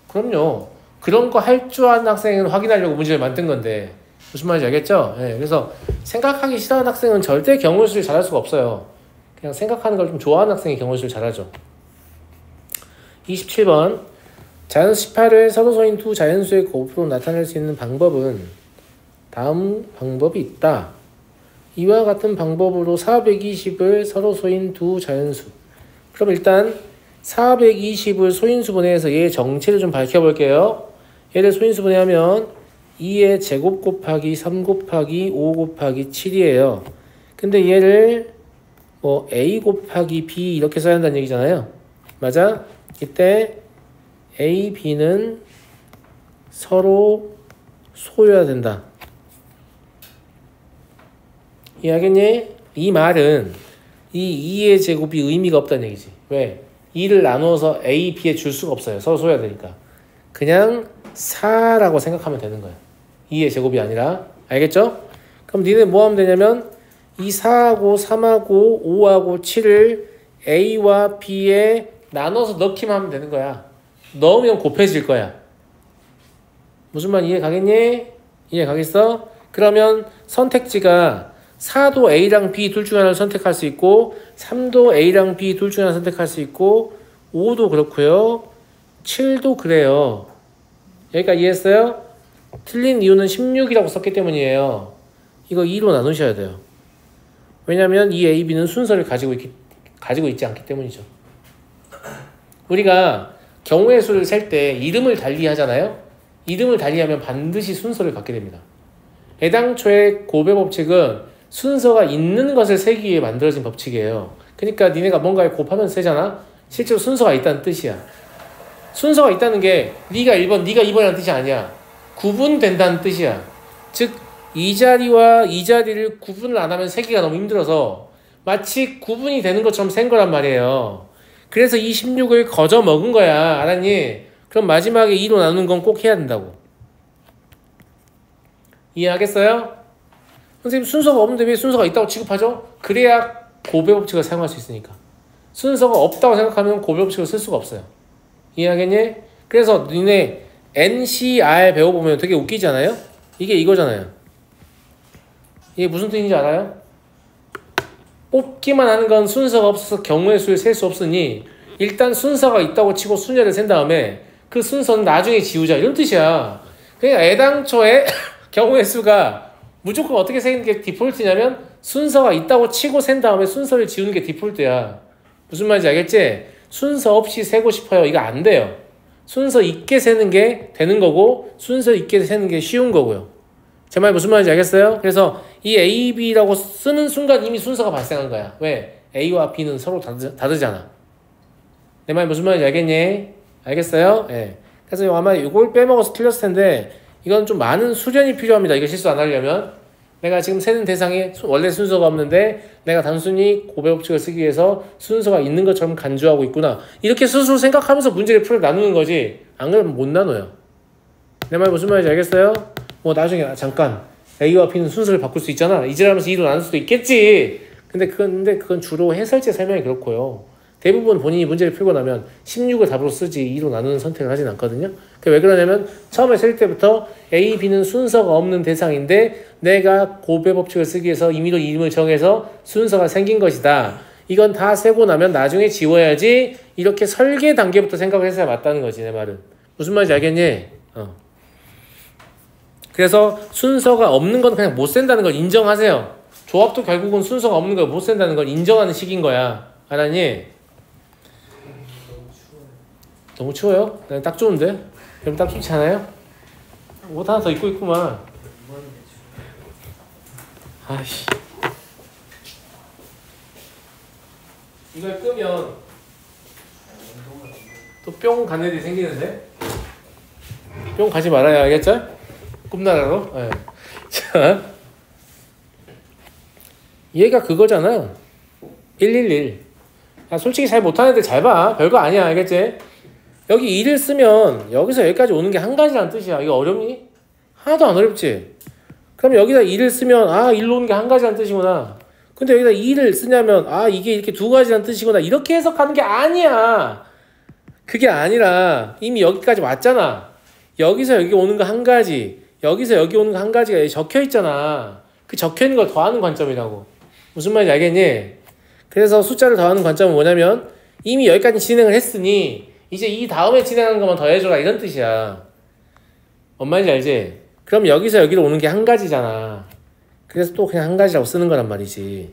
그럼요. 그런 거 할 줄 아는 학생은 확인하려고 문제를 만든 건데 무슨 말인지 알겠죠? 네. 그래서 생각하기 싫어하는 학생은 절대 경우의 수를 잘할 수가 없어요. 그냥 생각하는 걸 좀 좋아하는 학생이 경우의 수를 잘하죠. 27번 자연수 18을 서로소인 두 자연수의 곱으로 나타낼 수 있는 방법은 다음 방법이 있다. 이와 같은 방법으로 420을 서로소인 두 자연수. 그럼 일단 420을 소인수분해해서 얘의 정체를 좀 밝혀볼게요. 얘를 소인수분해하면 2의 제곱 곱하기 3 곱하기 5 곱하기 7이에요. 근데 얘를 뭐 A 곱하기 B 이렇게 써야 한다는 얘기잖아요. 맞아? 이때 A, B는 서로 소유해야 된다. 이해하겠니? 이 말은 이 2의 제곱이 의미가 없다는 얘기지. 왜? 2를 나누어서 A, B에 줄 수가 없어요. 서로 소유해야 되니까. 그냥 4라고 생각하면 되는 거야. 2의 제곱이 아니라. 알겠죠? 그럼 니네 뭐 하면 되냐면 이 4하고 3하고 5하고 7을 A와 B에 나눠서 넣기만 하면 되는 거야. 넣으면 곱해질 거야. 무슨 말 이해 가겠니? 이해 가겠어? 그러면 선택지가 4도 A랑 B 둘 중 하나를 선택할 수 있고 3도 A랑 B 둘 중 하나 선택할 수 있고 5도 그렇고요. 7도 그래요. 여기까지 이해했어요? 틀린 이유는 16이라고 썼기 때문이에요. 이거 2로 나누셔야 돼요. 왜냐면 이 A, B는 순서를 가지고 있지 않기 때문이죠. 우리가 경우의 수를 셀 때 이름을 달리 하잖아요. 이름을 달리하면 반드시 순서를 갖게 됩니다. 애당초의 곱의 법칙은 순서가 있는 것을 세기 위해 만들어진 법칙이에요. 그러니까 니네가 뭔가를 곱하면서 세잖아. 실제로 순서가 있다는 뜻이야. 순서가 있다는 게 네가 1번, 네가 2번이라는 뜻이 아니야. 구분된다는 뜻이야. 즉 이 자리와 이 자리를 구분을 안 하면 세기가 너무 힘들어서 마치 구분이 되는 것처럼 센 거란 말이에요. 그래서 이 16을 거저 먹은 거야. 알았니? 그럼 마지막에 2로 나누는 건 꼭 해야 된다고. 이해하겠어요? 선생님 순서가 없는데 왜 순서가 있다고 취급하죠? 그래야 고배 법칙을 사용할 수 있으니까. 순서가 없다고 생각하면 고배 법칙을 쓸 수가 없어요. 이해하겠니? 그래서 니네 NCR 배워보면 되게 웃기지 않아요? 이게 이거잖아요. 이게 무슨 뜻인지 알아요? 뽑기만 하는 건 순서가 없어서 경우의 수를 셀 수 없으니 일단 순서가 있다고 치고 순서를 센 다음에 그 순서는 나중에 지우자 이런 뜻이야. 그러니까 애당초에 경우의 수가 무조건 어떻게 세는 게 디폴트냐면 순서가 있다고 치고 센 다음에 순서를 지우는 게 디폴트야. 무슨 말인지 알겠지? 순서 없이 세고 싶어요. 이거 안 돼요. 순서 있게 세는 게 되는 거고 순서 있게 세는 게 쉬운 거고요. 제 말 무슨 말인지 알겠어요? 그래서 이 A, B라고 쓰는 순간 이미 순서가 발생한 거야. 왜? A와 B는 서로 다르잖아. 내 말 무슨 말인지 알겠니? 알겠어요? 예. 그래서 아마 이걸 빼먹어서 틀렸을 텐데 이건 좀 많은 수련이 필요합니다. 이거 실수 안 하려면. 내가 지금 세는 대상에 원래 순서가 없는데 내가 단순히 고배 법칙을 쓰기 위해서 순서가 있는 것처럼 간주하고 있구나. 이렇게 스스로 생각하면서 문제를 나누는 거지. 안 그러면 못 나눠요. 내 말 무슨 말인지 알겠어요? 뭐 나중에 잠깐 A와 B는 순서를 바꿀 수 있잖아. 이질하면서 2로 나눌 수도 있겠지. 근데 그건 주로 해설제 설명이 그렇고요. 대부분 본인이 문제를 풀고 나면 16을 답으로 쓰지 2로 나누는 선택을 하진 않거든요. 왜 그러냐면 처음에 쓸 때부터 A, B는 순서가 없는 대상인데 내가 고배 법칙을 쓰기 위해서 임의로 이름을 정해서 순서가 생긴 것이다. 이건 다 세고 나면 나중에 지워야지 이렇게 설계 단계부터 생각을 해서야 맞다는 거지. 내 말은. 무슨 말인지 알겠니? 그래서 순서가 없는 건 그냥 못 센다는 걸 인정하세요. 조합도 결국은 순서가 없는 걸 못 센다는 걸 인정하는 식인 거야. 알았니? 너무 추워요? 난 딱 좋은데? 여러분 딱 좋지 않아요? 옷 하나 더 입고 있구만. 아이씨. 이걸 끄면 또 뿅 가는 애들이 생기는데? 뿅 가지 말아야 알겠죠? 꿈나라로? 네. 자, 얘가 그거잖아. 111. 야, 솔직히 잘 못하는 애들 잘 봐. 별거 아니야. 알겠지? 여기 2를 쓰면 여기서 여기까지 오는 게 한 가지라는 뜻이야. 이거 어렵니? 하나도 안 어렵지? 그럼 여기다 2를 쓰면 1로 오는 게 한 가지라는 뜻이구나. 근데 여기다 2를 쓰냐면 이게 이렇게 두 가지라는 뜻이구나. 이렇게 해석하는 게 아니야. 그게 아니라 이미 여기까지 왔잖아. 여기서 여기 오는 거 한 가지, 여기서 여기 오는 거 한 가지가 여기 적혀 있잖아. 그 적혀 있는 걸 더하는 관점이라고. 무슨 말인지 알겠니? 그래서 숫자를 더하는 관점은 뭐냐면 이미 여기까지 진행을 했으니 이제 이 다음에 진행하는 것만 더해줘라 이런 뜻이야. 뭔 말인지 알지? 그럼 여기서 여기로 오는 게 한 가지잖아. 그래서 또 그냥 한 가지라고 쓰는 거란 말이지.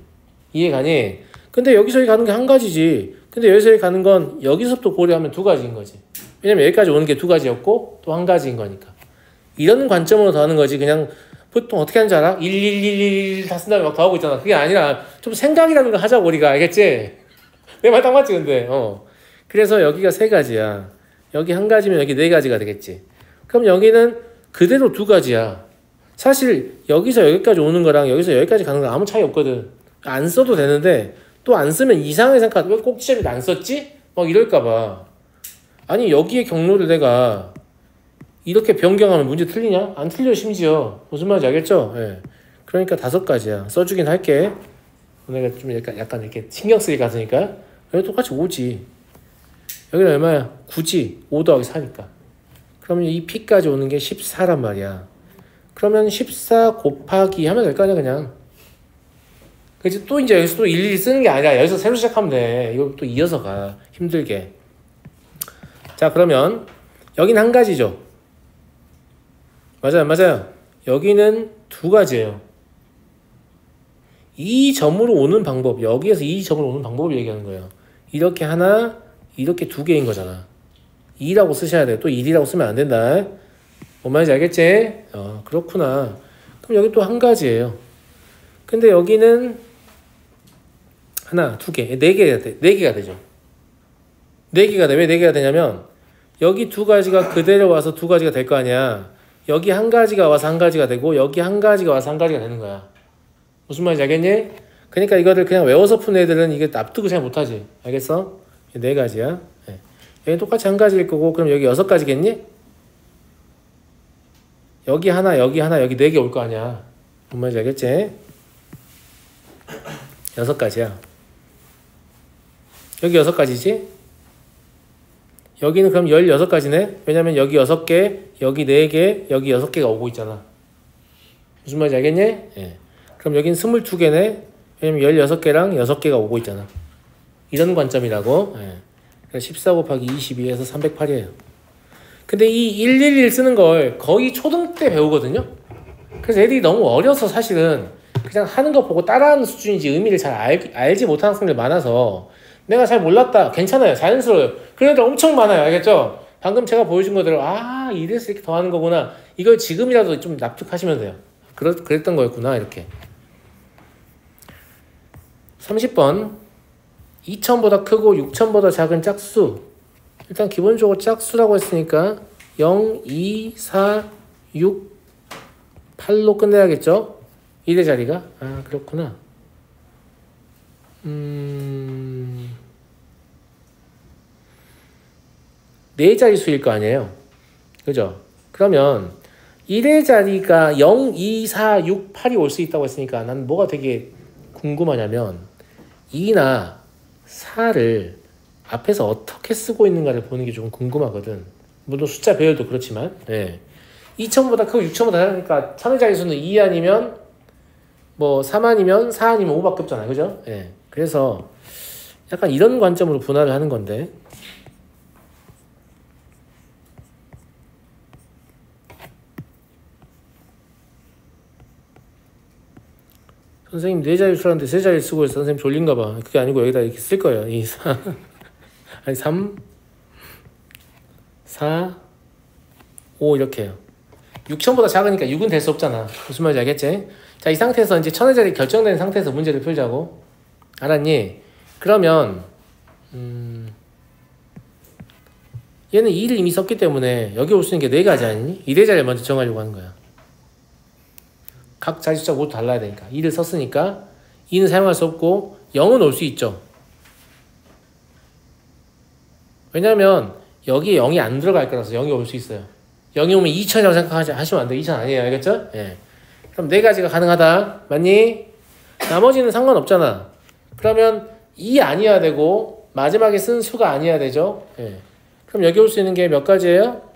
이해가니? 근데 여기서 여기 가는 게 한 가지지. 근데 여기서 여기 가는 건 여기서부터 고려하면 두 가지인 거지. 왜냐면 여기까지 오는 게 두 가지였고 또 한 가지인 거니까. 이런 관점으로 더하는 거지. 그냥 보통 어떻게 하는지 알아? 1, 1, 1, 1 다 쓴 다음에 막 더하고 있잖아. 그게 아니라 좀 생각이라는 걸 하자고 우리가. 알겠지? 내 말 딱 맞지 근데? 그래서 여기가 세 가지야. 여기 한 가지면 여기 네 가지가 되겠지. 그럼 여기는 그대로 두 가지야. 사실 여기서 여기까지 오는 거랑 여기서 여기까지 가는 거 아무 차이 없거든. 안 써도 되는데 또 안 쓰면 이상하게 생각하다. 왜 꼭지점이 안 썼지? 막 이럴까 봐. 아니 여기의 경로를 내가 이렇게 변경하면 문제 틀리냐? 안 틀려 심지어. 무슨 말인지 알겠죠? 예. 그러니까 5가지야. 써주긴 할게. 내가 좀 약간 이렇게 신경 쓰기 같으니까. 여기 똑같이 5지. 여기는 얼마야? 9지. 5 더하기 4니까. 그러면 이 P까지 오는 게 14란 말이야. 그러면 14 곱하기 하면 될 거 아니야 그냥. 그치? 또 이제 여기서 또 일일이 쓰는 게 아니라 여기서 새로 시작하면 돼. 이거 또 이어서 가. 힘들게. 자 그러면 여기는 한 가지죠. 맞아요. 여기는 두 가지예요. 이 점으로 오는 방법, 여기에서 이 점으로 오는 방법을 얘기하는 거예요. 이렇게 하나, 이렇게 두 개인 거잖아. 2라고 쓰셔야 돼. 또 1이라고 쓰면 안 된다. 뭔 말인지 알겠지? 그렇구나. 그럼 여기 또 한 가지예요. 근데 여기는 하나, 두 개, 네 개가 되죠. 네 개가 돼. 왜 네 개가 되냐면 여기 두 가지가 그대로 와서 두 가지가 될 거 아니야. 여기 한 가지가 와서 한 가지가 되고 여기 한 가지가 와서 한 가지가 되는 거야. 무슨 말인지 알겠니? 그러니까 이거를 그냥 외워서 푼 애들은 이게 납득을 잘 못하지. 알겠어? 네 가지야. 네. 여기 똑같이 한 가지일 거고 그럼 여기 6가지겠니? 여기 하나, 여기 하나, 여기 4개 올 거 아니야. 뭔 말인지 알겠지? 6가지야. 여기 6가지지? 여기는 그럼 16가지네? 왜냐면 여기 6개, 여기 4개, 여기 6개가 오고 있잖아. 무슨 말인지 알겠니? 예. 그럼 여긴 22개네? 왜냐면 16개랑 6개가 오고 있잖아. 이런 관점이라고. 예. 그래서 14 곱하기 22에서 308이에요. 근데 이 111 쓰는 걸 거의 초등 때 배우거든요? 그래서 애들이 너무 어려서 사실은 그냥 하는 거 보고 따라하는 수준이지 의미를 잘 알지 못하는 학생들 많아서 내가 잘 몰랐다. 괜찮아요. 자연스러워요. 그런 애들 엄청 많아요. 알겠죠? 방금 제가 보여준 거대로 아 이래서 이렇게 더 하는 거구나. 이걸 지금이라도 좀 납득하시면 돼요. 그랬던 거였구나 이렇게. 30번 2000보다 크고 6000보다 작은 짝수. 일단 기본적으로 짝수라고 했으니까 0, 2, 4, 6, 8로 끝내야겠죠? 1의 자리가? 아 그렇구나. 4자리 수일 거 아니에요. 그죠? 그러면 1의 자리가 0, 2, 4, 6, 8이 올 수 있다고 했으니까 난 뭐가 되게 궁금하냐면 2나 4를 앞에서 어떻게 쓰고 있는가를 보는 게 좀 궁금하거든. 물론 숫자 배열도 그렇지만 2000보다 크고 6000보다 작으니까 1000의 자리수는 2 아니면 뭐 3 아니면 4 아니면 5밖에 없잖아요. 그죠? 그래서 약간 이런 관점으로 분할을 하는 건데 선생님 4자리 수라는데 3자리 쓰고 있어. 선생님 졸린가 봐. 그게 아니고 여기다 이렇게 쓸 거예요. 2, 4 아니 3 4 5 이렇게 해요. 6000보다 작으니까 6은 될 수 없잖아. 무슨 말인지 알겠지? 자, 이 상태에서 이제 1000의 자리 결정된 상태에서 문제를 풀자고. 알았니? 그러면 얘는 2를 이미 썼기 때문에 여기 올 수 있는 게 4가지 아니니? 2의 자리를 먼저 정하려고 하는 거야. 각 자리 숫자 모두 달라야 되니까. 2를 썼으니까 2는 사용할 수 없고 0은 올 수 있죠. 왜냐면 여기에 0이 안 들어갈 거라서 0이 올 수 있어요. 0이 오면 2000이라고 생각하시면 안 돼요. 2000 아니에요. 알겠죠? 그럼 4가지가 가능하다. 맞니? 나머지는 상관없잖아. 그러면 2 아니어야 되고 마지막에 쓴 수가 아니어야 되죠. 그럼 여기 올 수 있는 게 몇 가지예요?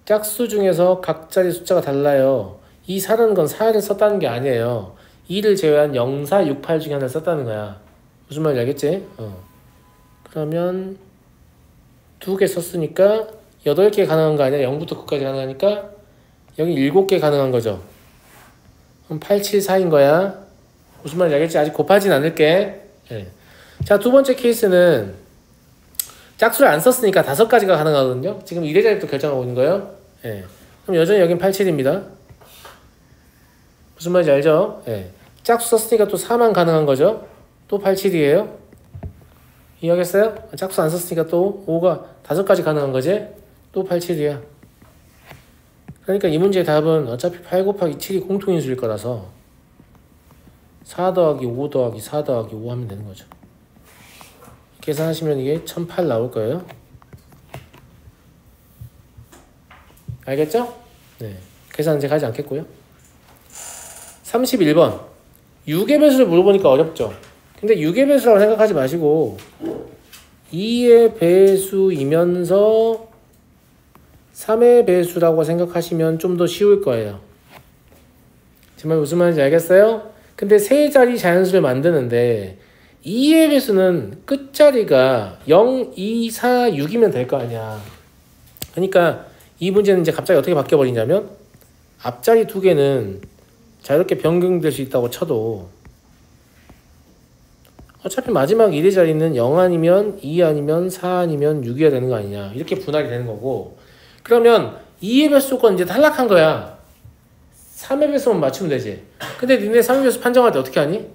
짝수 중에서 각 자리 숫자가 달라요. 이 4라는 건 4를 썼다는 게 아니에요. 2를 제외한 0, 4, 6, 8 중에 하나를 썼다는 거야. 무슨 말인지 알겠지? 그러면 2개 썼으니까 8개 가능한 거 아니야? 0부터 9까지 가능하니까 여기 7개 가능한 거죠. 그럼 8, 7, 4인 거야. 무슨 말인지 알겠지? 아직 곱하진 않을게. 자, 두 번째 케이스는 짝수를 안 썼으니까 5가지가 가능하거든요. 지금 1의 자리부터 결정하고 있는 거예요. 그럼 여전히 여긴 8, 7입니다. 무슨 말인지 알죠? 짝수 썼으니까 또 4만 가능한 거죠. 또 8, 7이에요. 이해하겠어요? 짝수 안 썼으니까 또 5가 5가지 가능한 거지. 또 8, 7이야. 그러니까 이 문제의 답은 어차피 8 곱하기 7이 공통인수일 거라서 4 더하기 5 더하기 4 더하기 5 하면 되는 거죠. 계산하시면 이게 1008 나올 거예요. 알겠죠? 계산 이제 가지 않겠고요. 31번 6의 배수를 물어보니까 어렵죠. 근데 6의 배수라고 생각하지 마시고 2의 배수이면서 3의 배수라고 생각하시면 좀 더 쉬울 거예요. 정말 무슨 말인지 알겠어요? 근데 세 자리 자연수를 만드는데 2의 배수는 끝자리가 0, 2, 4, 6이면 될 거 아니야. 그러니까 이 문제는 이제 갑자기 어떻게 바뀌어버리냐면 앞자리 2개는 자유롭게 변경될 수 있다고 쳐도 어차피 마지막 1의 자리는 0 아니면 2 아니면 4 아니면 6이어야 되는 거 아니냐. 이렇게 분할이 되는 거고 그러면 2의 배수건 이제 탈락한 거야. 3의 배수만 맞추면 되지. 근데 니네 3의 배수 판정할 때 어떻게 하니?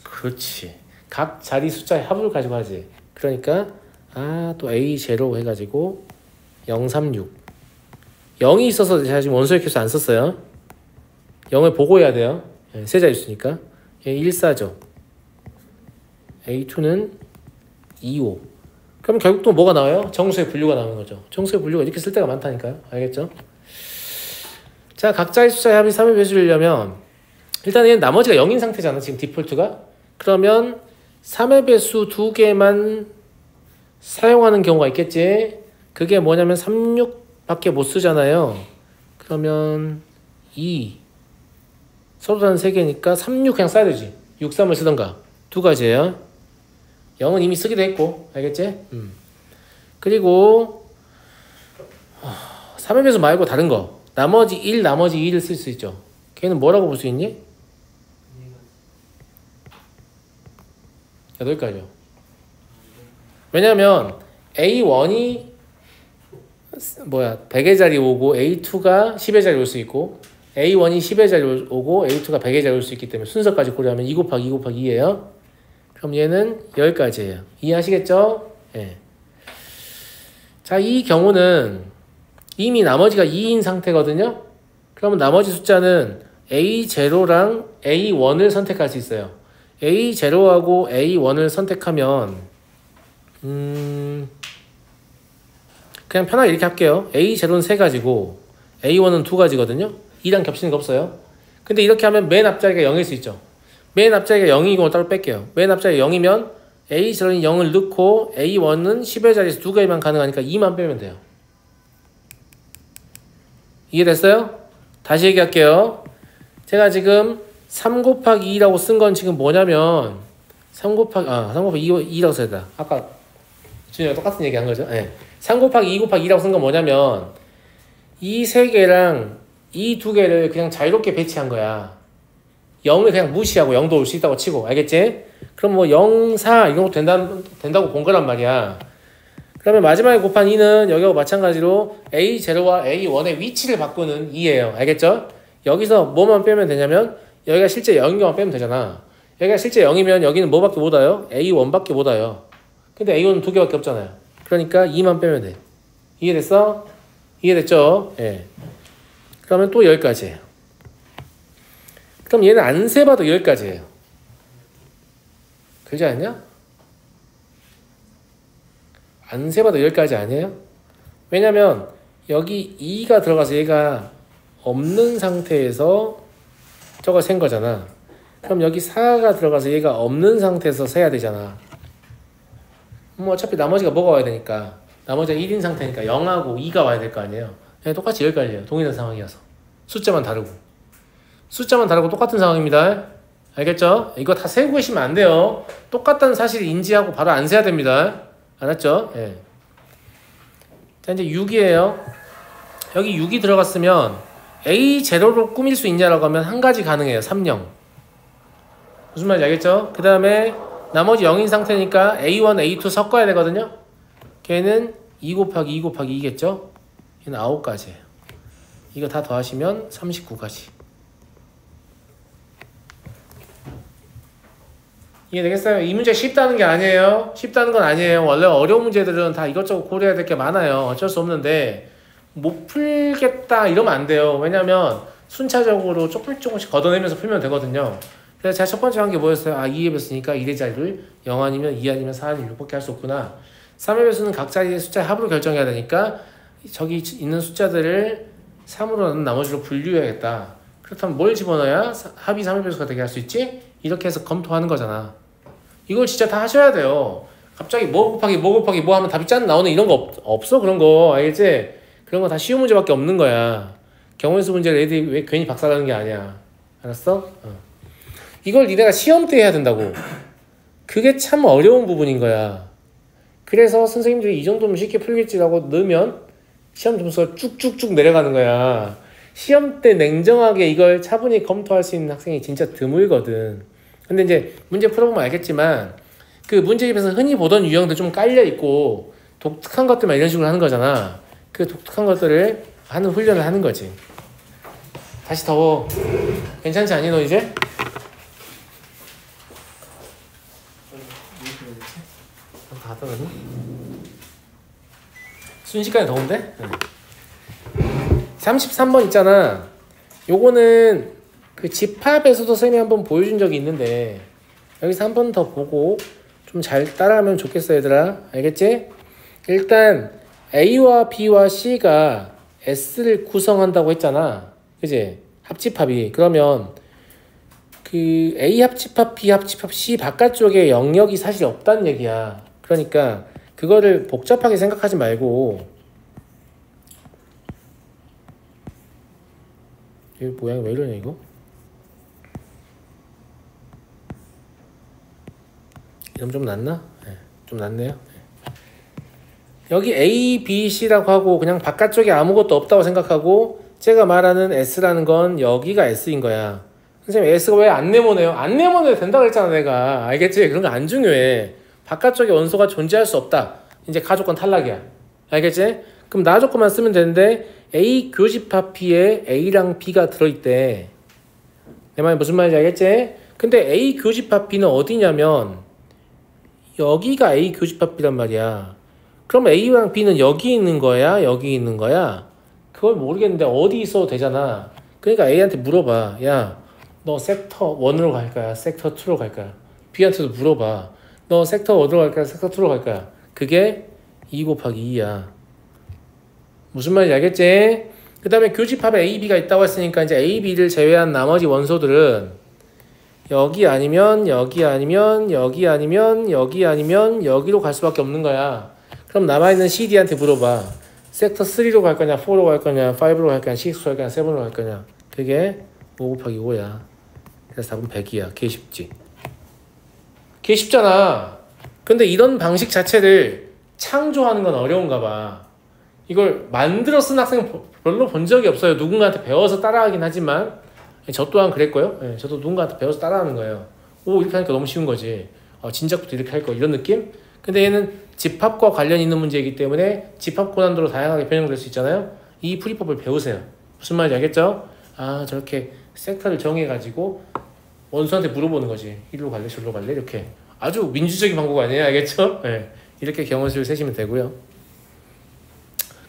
그렇지. 각 자리 숫자의 합을 가지고 하지. 그러니까 또 A0 해가지고 0, 3, 6 0이 있어서 제가 지금 원소의 개수 안 썼어요. 0을 보고 해야 돼요. 세 자리 수니까 1, 4죠. A2는 2, 5 그럼 결국 또 뭐가 나와요? 정수의 분류가 나오는 거죠. 정수의 분류가 이렇게 쓸 때가 많다니까요. 알겠죠? 자, 각자의 숫자의 합이 3의 배수를 내려면 일단 얘는 나머지가 0인 상태잖아. 지금 디폴트가. 그러면 3의 배수 2개만 사용하는 경우가 있겠지. 그게 뭐냐면 36밖에 못 쓰잖아요. 그러면 2 서로 다른 3개니까 36 그냥 써야 되지. 6, 3을 쓰던가. 두 가지예요. 0은 이미 쓰기도 했고. 알겠지? 그리고 3의 배수 말고 다른 거. 나머지 1, 나머지 2를 쓸 수 있죠. 걔는 뭐라고 볼 수 있니? 8가지요. 왜냐면 A1이 100의 자리 오고 A2가 10의 자리 올 수 있고 A1이 10의 자리 오고 A2가 100의 자리 올 수 있기 때문에 순서까지 고려하면 2 곱하기 2 곱하기 2예요. 그럼 얘는 10가지예요. 이해하시겠죠? 예. 자, 이 경우는 이미 나머지가 2인 상태거든요. 그러면 나머지 숫자는 A0랑 A1을 선택할 수 있어요. A0하고 A1을 선택하면 그냥 편하게 이렇게 할게요. A0는 3가지고 A1은 2가지거든요. 2랑 겹치는 거 없어요. 근데 이렇게 하면 맨 앞자리가 0일 수 있죠. 맨 앞자리가 0이고 따로 뺄게요. 맨 앞자리가 0이면 A0이 0을 넣고 A1은 10의 자리에서 2개만 가능하니까 2만 빼면 돼요. 이해됐어요? 다시 얘기할게요. 제가 지금 3 곱하기 2라고 쓴 건 지금 뭐냐면 3 곱하기 2라고 써야 돼. 아까 준이랑 똑같은 얘기 한 거죠. 네. 3 곱하기 2 곱하기 2라고 쓴 건 뭐냐면 이 3개랑 이 2개를 그냥 자유롭게 배치한 거야. 0을 그냥 무시하고 0도 올 수 있다고 치고. 알겠지? 그럼 뭐 0, 4 이런 거 된다고 본 거란 말이야. 그러면 마지막에 곱한 2는 여기하고 마찬가지로 A0와 A1의 위치를 바꾸는 2예요. 알겠죠? 여기서 뭐만 빼면 되냐면 여기가 실제 0인 것만 빼면 되잖아. 여기가 실제 0이면 여기는 뭐밖에 못 와요? A1밖에 못 와요. 근데 A1은 2개밖에 없잖아요. 그러니까 2만 빼면 돼. 이해됐어? 이해됐죠? 예. 그러면 또 10가지예요. 그럼 얘는 안 세봐도 10가지예요. 그러지 않냐? 안 세봐도 10가지 아니에요? 왜냐면 여기 2가 들어가서 얘가 없는 상태에서 저거 센 거잖아. 그럼 여기 4가 들어가서 얘가 없는 상태에서 세야 되잖아. 뭐 어차피 나머지가 뭐가 와야 되니까. 나머지가 1인 상태니까 0하고 2가 와야 될 거 아니에요. 그냥 똑같이 10가지예요. 동일한 상황이어서. 숫자만 다르고. 숫자만 다르고 똑같은 상황입니다. 알겠죠? 이거 다 세고 계시면 안 돼요. 똑같다는 사실을 인지하고 바로 안 세야 됩니다. 알았죠? 예. 자, 이제 6이에요. 여기 6이 들어갔으면 A0로 꾸밀 수 있냐라고 하면 한 가지 가능해요. 3, 0. 무슨 말인지 알겠죠? 그 다음에 나머지 0인 상태니까 A1, A2 섞어야 되거든요. 걔는 2 곱하기 2 곱하기 2겠죠? 얘는 9가지예요. 이거 다 더하시면 39가지. 이해되겠어요? 이 문제 쉽다는 게 아니에요. 쉽다는 건 아니에요. 원래 어려운 문제들은 다 이것저것 고려해야 될 게 많아요. 어쩔 수 없는데 못 풀겠다 이러면 안 돼요. 왜냐면 순차적으로 조금씩 걷어내면서 풀면 되거든요. 그래서 제가 첫 번째 한 게 뭐였어요? 2의 배수니까 1의 자리를 0 아니면 2 아니면 4 아니면 6밖에 할 수 없구나. 3의 배수는 각 자리의 숫자의 합으로 결정해야 되니까 저기 있는 숫자들을 3으로 나머지로 분류해야겠다. 그렇다면 뭘 집어넣어야 합이 3의 배수가 되게 할 수 있지? 이렇게 해서 검토하는 거잖아. 이걸 진짜 다 하셔야 돼요. 갑자기 뭐 곱하기 뭐 하면 답이 짠 나오는 이런 거 없어. 그런 거 알겠지? 그런 거 다 쉬운 문제밖에 없는 거야. 경우의 문제를 애들이 왜 괜히 박살나는 게 아니야. 알았어? 이걸 니네가 시험 때 해야 된다고. 그게 참 어려운 부분인 거야. 그래서 선생님들이 이 정도면 쉽게 풀겠지라고 넣으면 시험 점수가 쭉쭉쭉 내려가는 거야. 시험 때 냉정하게 이걸 차분히 검토할 수 있는 학생이 진짜 드물거든. 근데 이제 문제 풀어보면 알겠지만 그 문제집에서 흔히 보던 유형들 좀 깔려있고 독특한 것들만 이런 식으로 하는 거잖아. 그 독특한 것들을 하는 훈련을 하는 거지. 다시 더워. 괜찮지 않니 너 이제? 다 떠났니? 순식간에 더운데? 33번 있잖아. 요거는 그 집합에서도 쌤이 한번 보여준 적이 있는데 여기서 한 번 더 보고 좀 잘 따라하면 좋겠어 얘들아. 알겠지? 일단 A와 B와 C가 S를 구성한다고 했잖아. 그지? 합집합이. 그러면 그 A 합집합, B 합집합, C 바깥쪽에 영역이 사실 없다는 얘기야. 그러니까 그거를 복잡하게 생각하지 말고. 이 모양이 왜 이러냐 이거? 이러면 좀 낫나? 네, 좀 낫네요. 네. 여기 A, B, C라고 하고 그냥 바깥쪽에 아무것도 없다고 생각하고 제가 말하는 S라는 건 여기가 S인 거야. 선생님 S가 왜 안 네모네요? 안 네모내도 된다고 했잖아 내가. 알겠지? 그런 거 안 중요해. 바깥쪽에 원소가 존재할 수 없다. 이제 가조건 탈락이야. 알겠지? 그럼 나 조건만 쓰면 되는데 A 교집합 B에 A랑 B가 들어있대. 내 말이 무슨 말인지 알겠지? 근데 A 교집합 B는 어디냐면 여기가 A 교집합 B란 말이야. 그럼 A랑 B는 여기 있는 거야? 여기 있는 거야? 그걸 모르겠는데 어디 있어도 되잖아. 그러니까 A한테 물어봐. 야, 너 섹터 1으로 갈 거야? 섹터 2로 갈 거야? B한테도 물어봐. 너 섹터 1으로 갈 거야? 섹터 2로 갈 거야? 그게 2 곱하기 2야. 무슨 말인지 알겠지? 그 다음에 교집합에 A, B가 있다고 했으니까 이제 A, B를 제외한 나머지 원소들은 여기 아니면 여기 아니면 여기 아니면 여기 아니면 여기로 갈 수밖에 없는 거야. 그럼 남아있는 CD한테 물어봐. 섹터 3로 갈 거냐, 4로 갈 거냐, 5로 갈 거냐, 6로 갈 거냐, 7로 갈 거냐. 그게 5 곱하기 5야. 그래서 답은 100이야. 개 쉽지? 개 쉽잖아. 근데 이런 방식 자체를 창조하는 건 어려운가 봐. 이걸 만들어 쓴 학생 별로 본 적이 없어요. 누군가한테 배워서 따라하긴 하지만 저 또한 그랬고요. 네, 저도 누군가한테 배워서 따라하는 거예요. 오, 이렇게 하니까 너무 쉬운 거지. 진작부터 이렇게 할 거 이런 느낌? 근데 얘는 집합과 관련 있는 문제이기 때문에 집합 고난도로 다양하게 변형될 수 있잖아요. 이 풀이법을 배우세요. 무슨 말인지 알겠죠? 저렇게 섹터를 정해가지고 원수한테 물어보는 거지. 이리로 갈래? 저리로 갈래? 이렇게. 아주 민주적인 방법 아니에요? 알겠죠? 네. 이렇게 경험수를 세시면 되고요.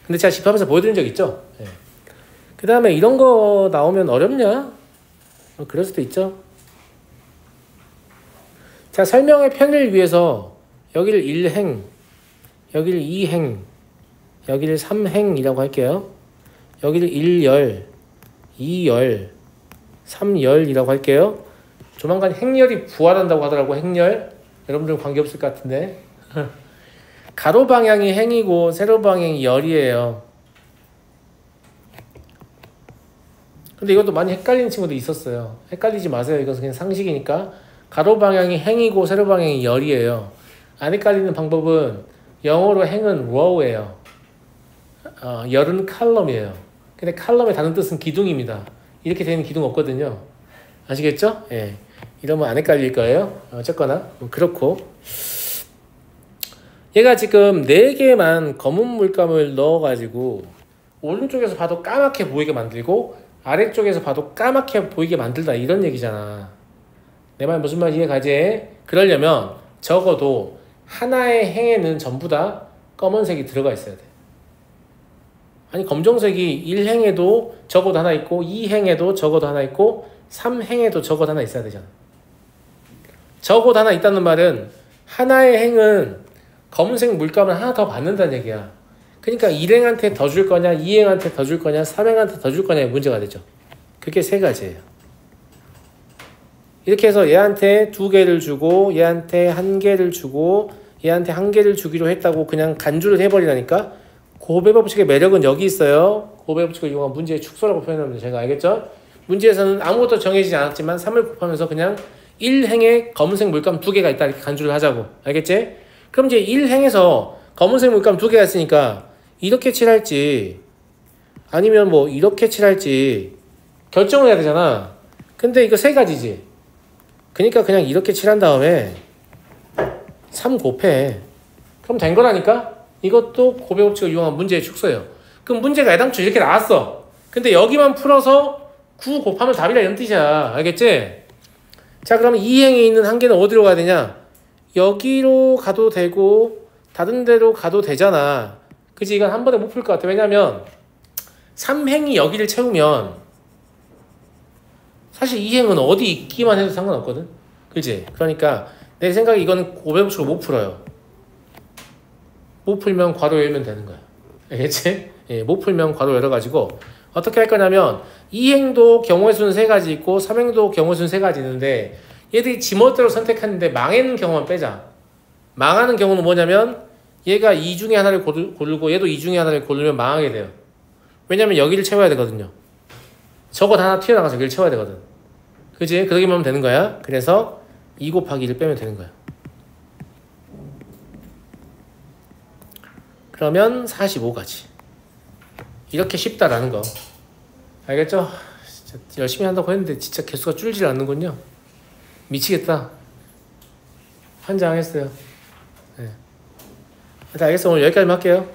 근데 제가 집합에서 보여드린 적 있죠? 네. 그 다음에 이런 거 나오면 어렵냐? 그럴 수도 있죠. 자, 설명의 편의를 위해서 여기를 1행, 여기를 2행, 여기를 3행이라고 할게요. 여기를 1열, 2열, 3열이라고 할게요. 조만간 행렬이 부활한다고 하더라고. 행렬. 여러분들은 관계없을 것 같은데. 가로 방향이 행이고 세로 방향이 열이에요. 근데 이것도 많이 헷갈리는 친구도 있었어요. 헷갈리지 마세요. 이것은 그냥 상식이니까. 가로 방향이 행이고 세로 방향이 열이에요. 안 헷갈리는 방법은 영어로 행은 row예요. 열은 칼럼이에요. 근데 칼럼의 다른 뜻은 기둥입니다. 이렇게 되는 기둥 없거든요. 아시겠죠? 예. 이러면 안 헷갈릴 거예요. 어쨌거나 그렇고 얘가 지금 4개만 검은 물감을 넣어가지고 오른쪽에서 봐도 까맣게 보이게 만들고 아래쪽에서 봐도 까맣게 보이게 만들다 이런 얘기잖아. 내 말 무슨 말 이해가지? 그러려면 적어도 하나의 행에는 전부 다 검은색이 들어가 있어야 돼. 아니 검정색이 1행에도 적어도 하나 있고 2행에도 적어도 하나 있고 3행에도 적어도 하나 있어야 되잖아. 적어도 하나 있다는 말은 하나의 행은 검은색 물감을 하나 더 받는다는 얘기야. 그러니까 1행한테 더 줄 거냐 2행한테 더 줄 거냐 3행한테 더 줄 거냐의 문제가 되죠. 그게 3가지예요. 이렇게 해서 얘한테 2개를 주고 얘한테 1개를 주고 얘한테 1개를 주기로 했다고 그냥 간주를 해버리라니까. 곱의 법칙의 매력은 여기 있어요. 곱의 법칙을 이용한 문제의 축소라고 표현합니다. 제가 알겠죠? 문제에서는 아무것도 정해지지 않았지만 3을 곱하면서 그냥 1행에 검은색 물감 2개가 있다 이렇게 간주를 하자고. 알겠지? 그럼 이제 1행에서 검은색 물감 2개가 있으니까 이렇게 칠할지 아니면 뭐 이렇게 칠할지 결정을 해야 되잖아. 근데 이거 3가지지. 그러니까 그냥 이렇게 칠한 다음에 3 곱해. 그럼 된 거라니까? 이것도 곱의 법칙을 이용한 문제의 축소예요. 그럼 문제가 애당초 이렇게 나왔어. 근데 여기만 풀어서 9 곱하면 답이다 이런 뜻이야. 알겠지? 자, 그러면 2행에 있는 1개는 어디로 가야 되냐? 여기로 가도 되고 다른 데로 가도 되잖아. 그치? 이건 한 번에 못 풀 것 같아. 왜냐면 3행이 여기를 채우면 사실 2행은 어디 있기만 해도 상관없거든. 그치? 그러니까 내 생각에 이거는 500법칙을 못 풀어요. 못 풀면 괄호 열면 되는 거야. 알겠지? 예, 못 풀면 괄호 열어가지고 어떻게 할 거냐면 2행도 경우의 수는 3가지 있고 3행도 경우의 수는 3가지 있는데 얘들이 지멋대로 선택했는데 망하는 경우만 빼자. 망하는 경우는 뭐냐면 얘가 이 중에 하나를 고르고 얘도 이 중에 하나를 고르면 망하게 돼요. 왜냐면 여기를 채워야 되거든요. 저거 하나 튀어나가서 여기를 채워야 되거든. 그치? 그러기만 하면 되는 거야. 그래서 2 곱하기 1을 빼면 되는 거야. 그러면 45가지. 이렇게 쉽다라는 거. 알겠죠? 진짜 열심히 한다고 했는데 진짜 개수가 줄질 않는군요. 미치겠다. 환장했어요. 네. 알겠어. 오늘 여기까지만 할게요.